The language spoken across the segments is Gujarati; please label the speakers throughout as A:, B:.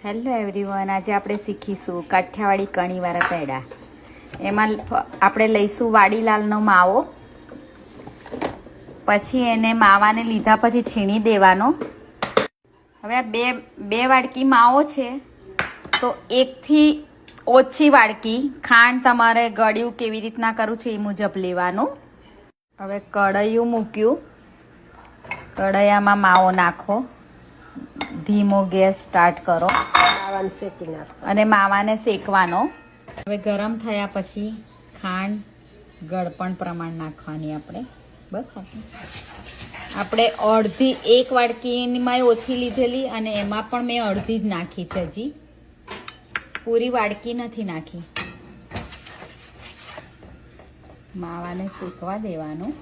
A: હેલો એવરીવન, આજે આપણે શીખીશું કાઠિયાવાડી કણીવાળા પેડા. એમાં આપણે લઈશું વાડીલાલનો માવો. પછી એને માવાને લીધા પછી છીણી દેવાનો. હવે આ બે વાડકી માવો છે, તો એકથી ઓછી વાડકી ખાંડ તમારે ગળ્યું કેવી રીતના કરવું છે એ મુજબ લેવાનું. હવે કઢાઈયું મૂક્યું, કઢાઈયામાં માવો નાખો, ધીમો ગેસ સ્ટાર્ટ કરો અને માવાને શેકવાનો. હવે ગરમ થયા પછી ખાંડ ગળપણ પ્રમાણ નાખવાની આપણે. બસ આપણે અડધી એક વાડકીમાં ઓછી લીધેલી અને એમાં પણ મેં અડધી જ નાખી છે, હજી પૂરી વાડકી નથી નાખી. માવાને શેકવા દેવાનું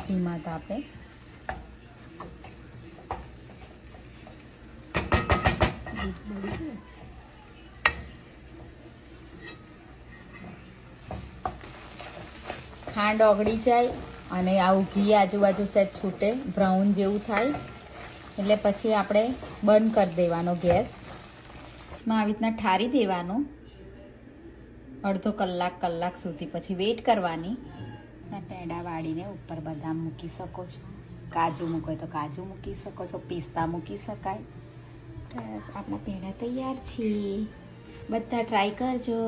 A: ધીમા તાપે. ખાંડ ઓગળી જાય અને આવું ઘી આજુબાજુ સેજ છૂટે, બ્રાઉન જેવું થાય એટલે પછી આપણે બંધ કરી દેવાનો ગેસ. આવી રીતના ઠારી દેવાનું અડધો કલાક સુધી. પછી વેઇટ કરવાની. પેડા વાળીને ઉપર બદામ મૂકી શકો છો, કાજુ મૂકો તો કાજુ મૂકી શકો છો, પિસ્તા મૂકી શકાય. બસ આપણા પેડા તૈયાર છે. બધા ટ્રાય કરજો.